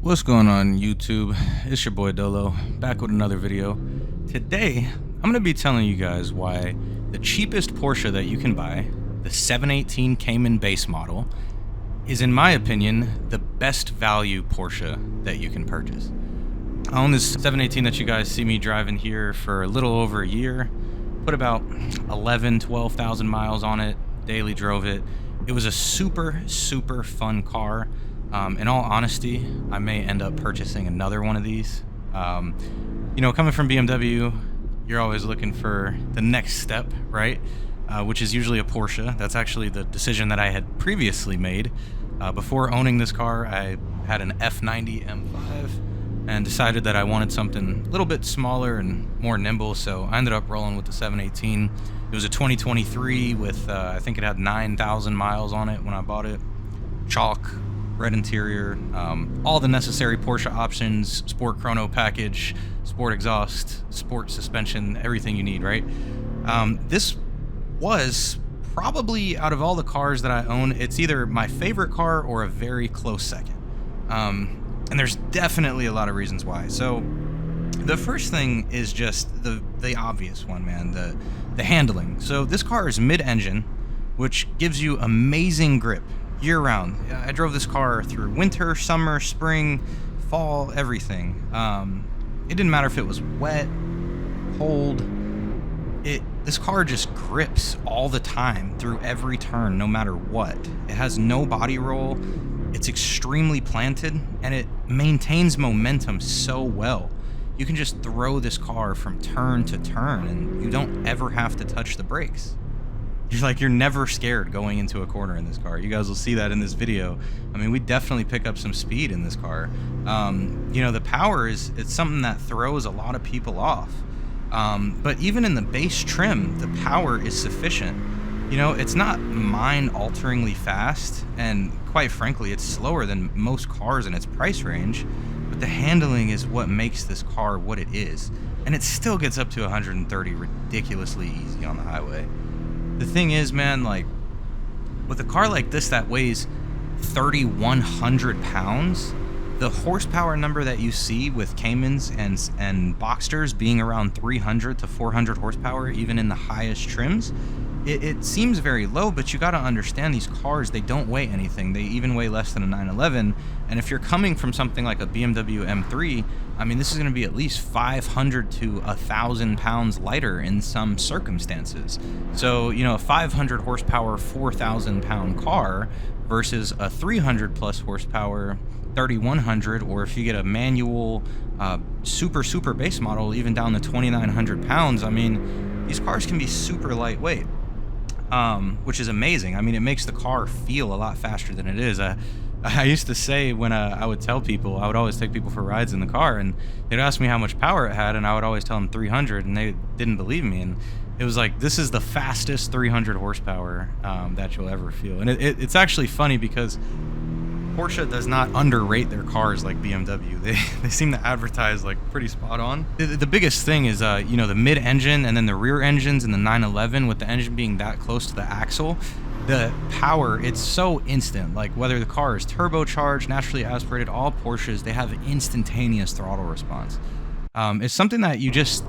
What's going on YouTube? It's your boy Dolo, back with another video. Today, I'm going to be telling you guys why the cheapest Porsche that you can buy, the 718 Cayman base model, is in my opinion the best value Porsche that you can purchase. I own this 718 that you guys see me driving here for a little over a year. Put about 12,000 miles on it, daily drove it. It was a super fun car. In all honesty, I may end up purchasing another one of these. Coming from BMW, you're always looking for the next step, right? Which is usually a Porsche. That's actually the decision that I had previously made. Before owning this car, I had an F90 M5 and decided that I wanted something a little bit smaller and more nimble, so I ended up rolling with the 718. It was a 2023 with, I think it had 9,000 miles on it when I bought it. Chalk, red interior, all the necessary Porsche options, sport chrono package, sport exhaust, sport suspension, everything you need, right? This was probably, out of all the cars that I own, it's either my favorite car or a very close second. And there's definitely a lot of reasons why. So the first thing is just the obvious one, man, the handling. So this car is mid-engine, which gives you amazing grip year-round. I drove this car through winter, summer, spring, fall, everything. It didn't matter if it was wet, cold. This car just grips all the time through every turn, no matter what. It has no body roll. It's extremely planted, and it maintains momentum so well. You can just throw this car from turn to turn, and you don't ever have to touch the brakes. You're never scared going into a corner in this car. You guys will see that in this video. I mean, we definitely pick up some speed in this car. The power it's something that throws a lot of people off. But even in the base trim, the power is sufficient. It's not mind-alteringly fast, and quite frankly, it's slower than most cars in its price range, but the handling is what makes this car what it is. And it still gets up to 130 ridiculously easy on the highway. The thing is, man, with a car like this that weighs 3,100 pounds, the horsepower number that you see with Caymans and Boxsters being around 300 to 400 horsepower, even in the highest trims, it seems very low, but you got to understand these cars, they don't weigh anything. They even weigh less than a 911. And if you're coming from something like a BMW M3, I mean, this is going to be at least 500 to 1,000 pounds lighter in some circumstances. So, a 500 horsepower, 4,000 pound car versus a 300 plus horsepower, 3,100, or if you get a manual, super base model, even down to 2,900 pounds, I mean, these cars can be super lightweight. Which is amazing. I mean, it makes the car feel a lot faster than it is. I used to say when I would tell people, I would always take people for rides in the car, and they'd ask me how much power it had, and I would always tell them 300, and they didn't believe me. And it was like, this is the fastest 300 horsepower that you'll ever feel. And it's actually funny because Porsche does not underrate their cars like BMW. They seem to advertise pretty spot on. The biggest thing is the mid-engine and then the rear engines in the 911, with the engine being that close to the axle, the power, it's so instant. Whether the car is turbocharged, naturally aspirated, all Porsches, they have instantaneous throttle response. It's something that you just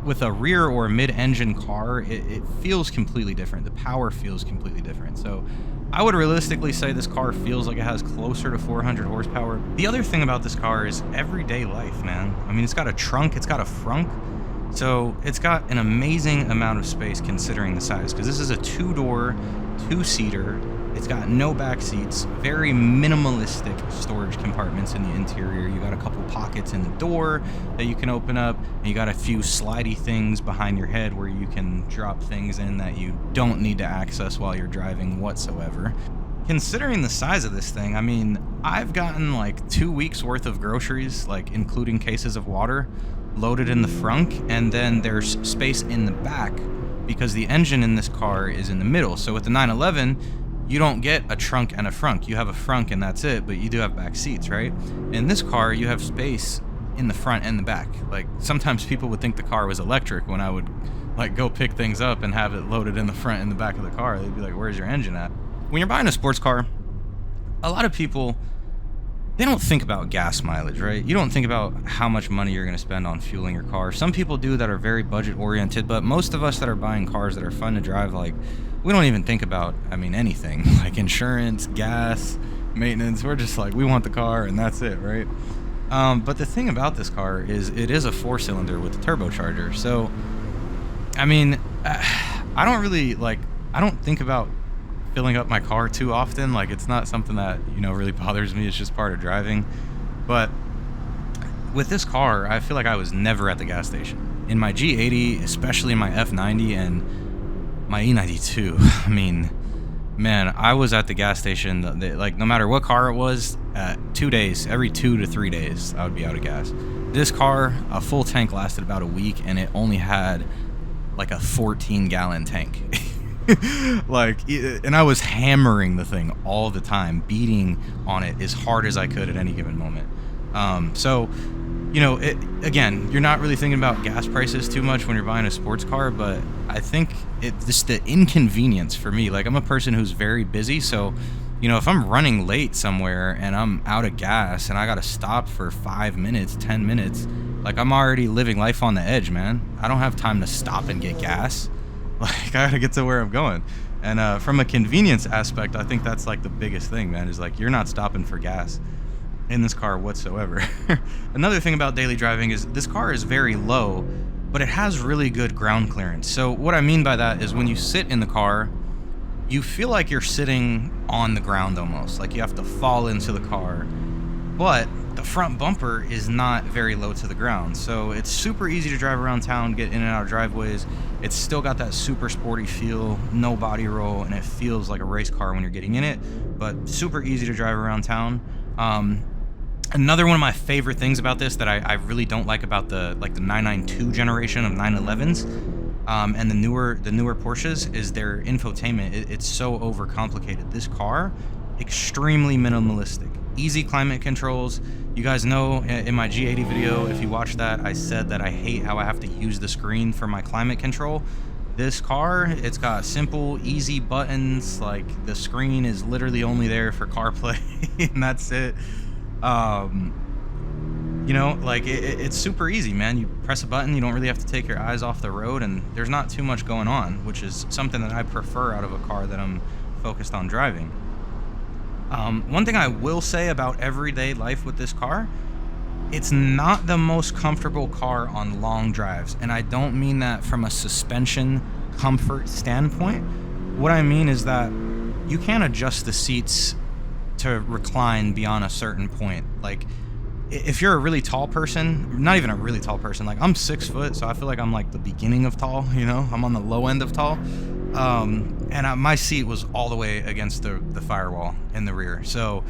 with a rear or mid-engine car, it feels completely different. The power feels completely different. So I would realistically say this car feels like it has closer to 400 horsepower. The other thing about this car is everyday life, man. I mean, it's got a trunk, it's got a frunk, so it's got an amazing amount of space considering the size, because this is a two-door, two-seater. It's got no back seats, very minimalistic storage compartments in the interior. You got a couple pockets in the door that you can open up, and you got a few slidey things behind your head where you can drop things in that you don't need to access while you're driving whatsoever. Considering the size of this thing, I mean, I've gotten 2 weeks worth of groceries, including cases of water, loaded in the frunk, and then there's space in the back because the engine in this car is in the middle. So with the 911, you don't get a trunk and a frunk. You have a frunk and that's it, but you do have back seats, right? In this car, you have space in the front and the back. Sometimes people would think the car was electric when I would go pick things up and have it loaded in the front and the back of the car. They'd be like, where's your engine at? When you're buying a sports car, a lot of people they don't think about gas mileage, right? You don't think about how much money you're going to spend on fueling your car. Some people do that are very budget oriented, but most of us that are buying cars that are fun to drive, like, we don't even think about, anything like insurance, gas, maintenance. We're just like, we want the car and that's it, right? But the thing about this car is it is a 4-cylinder with a turbocharger. So, I don't really I don't think about filling up my car too often. Like, it's not something that, really bothers me. It's just part of driving. But with this car, I feel like I was never at the gas station. In my G80, especially in my F90 and my E92, man, I was at the gas station, like, no matter what car it was, 2 days, every 2 to 3 days, I would be out of gas. This car, a full tank lasted about a week, and it only had, like, a 14-gallon tank. And I was hammering the thing all the time, beating on it as hard as I could at any given moment. Again, you're not really thinking about gas prices too much when you're buying a sports car, but I think it's the inconvenience for me. Like, I'm a person who's very busy, so, if I'm running late somewhere and I'm out of gas and I gotta stop for 5 minutes, 10 minutes, like, I'm already living life on the edge, man. I don't have time to stop and get gas. Like, I gotta get to where I'm going. And from a convenience aspect, I think that's, like, the biggest thing, man, is, like, you're not stopping for gas in this car whatsoever. Another thing about daily driving is this car is very low, but it has really good ground clearance. So what I mean by that is when you sit in the car, you feel like you're sitting on the ground almost, like you have to fall into the car. But the front bumper is not very low to the ground, so it's super easy to drive around town, get in and out of driveways. It's still got that super sporty feel, no body roll, and it feels like a race car when you're getting in it, but super easy to drive around town. Another one of my favorite things about this that I really don't like about the 992 generation of 911s and the newer Porsches is their infotainment. It's so overcomplicated. This car, extremely minimalistic. Easy climate controls. You guys know in my G80 video, if you watch that, I said that I hate how I have to use the screen for my climate control. This car, it's got simple, easy buttons. Like, the screen is literally only there for CarPlay, and that's it. It's super easy, man. You press a button, you don't really have to take your eyes off the road, and there's not too much going on, which is something that I prefer out of a car that I'm focused on driving. One thing I will say about everyday life with this car, it's not the most comfortable car on long drives, and I don't mean that from a suspension comfort standpoint. What I mean is that you can't adjust the seats to recline beyond a certain point. Like, if you're a really tall person, not even a really tall person, like, I'm 6 foot, so I feel like I'm like the beginning of tall, I'm on the low end of tall. My seat was all the way against the firewall in the rear. So,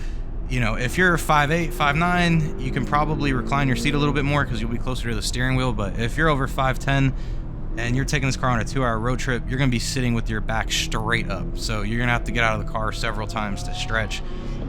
if you're 5'8", 5'9", you can probably recline your seat a little bit more because you'll be closer to the steering wheel. But if you're over 5'10", and you're taking this car on a 2-hour road trip, you're going to be sitting with your back straight up. So you're going to have to get out of the car several times to stretch.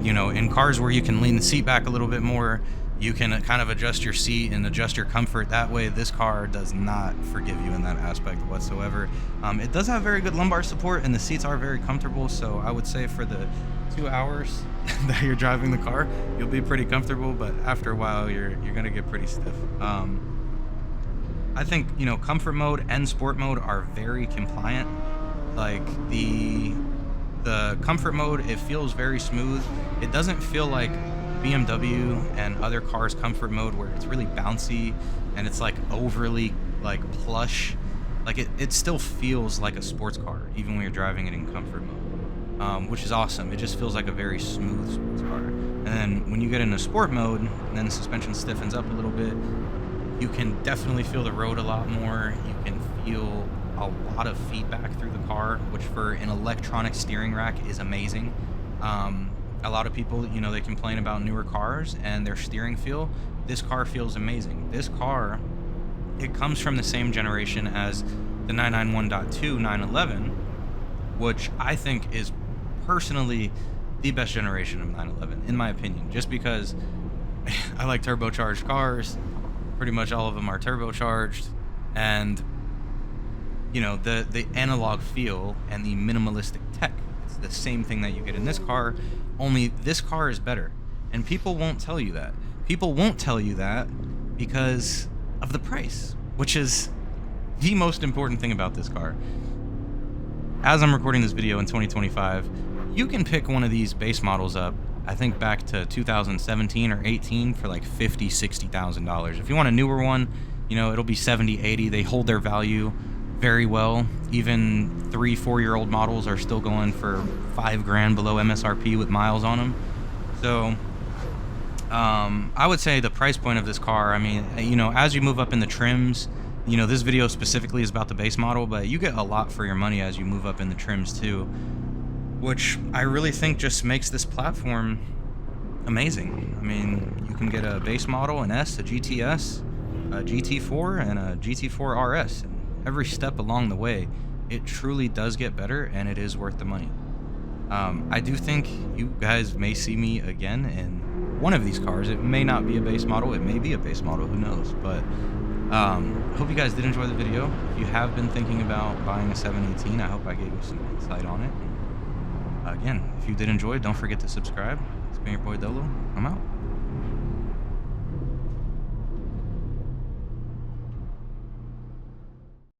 In cars where you can lean the seat back a little bit more, you can kind of adjust your seat and adjust your comfort that way. This car does not forgive you in that aspect whatsoever. It does have very good lumbar support, and the seats are very comfortable. So I would say for the 2 hours that you're driving the car, you'll be pretty comfortable. But after a while, you're going to get pretty stiff. I think, comfort mode and sport mode are very compliant. Like, the comfort mode, it feels very smooth. It doesn't feel like BMW and other cars' comfort mode where it's really bouncy and it's like overly like plush. Like, it still feels like a sports car even when you're driving it in comfort mode, which is awesome. It just feels like a very smooth sports car. And then when you get into sport mode, and then the suspension stiffens up a little bit, you can definitely feel the road a lot more. You can feel a lot of feedback through the car, which for an electronic steering rack is amazing. A lot of people, they complain about newer cars and their steering feel. This car feels amazing. This car, it comes from the same generation as the 991.2 911, which I think is personally the best generation of 911, in my opinion, just because I like turbocharged cars. Pretty much all of them are turbocharged, and the analog feel and the minimalistic tech, it's the same thing that you get in this car, only this car is better. And And people won't tell you that. People won't tell you that because of the price, which is the most important thing about this car. As I'm recording this video in 2025, you can pick one of these base models up, I think back to 2017 or 18 for like $50,000, $60,000. If you want a newer one, you know, it'll be 70, 80. They hold their value very well. Even 3-4-year-old models are still going for $5,000 below MSRP with miles on them. So I would say the price point of this car, I mean, you know, as you move up in the trims, you know, this video specifically is about the base model, but you get a lot for your money as you move up in the trims too, which I really think just makes this platform amazing. I mean, you can get a base model, an S, a GTS, a GT4, and a GT4 RS. And every step along the way, it truly does get better, and it is worth the money. I do think you guys may see me again in one of these cars. It may not be a base model, it may be a base model, who knows, but hope you guys did enjoy the video. If you have been thinking about buying a 718, I hope I gave you some insight on it. Again, if you did enjoy, don't forget to subscribe. It's been your boy Dolo. I'm out.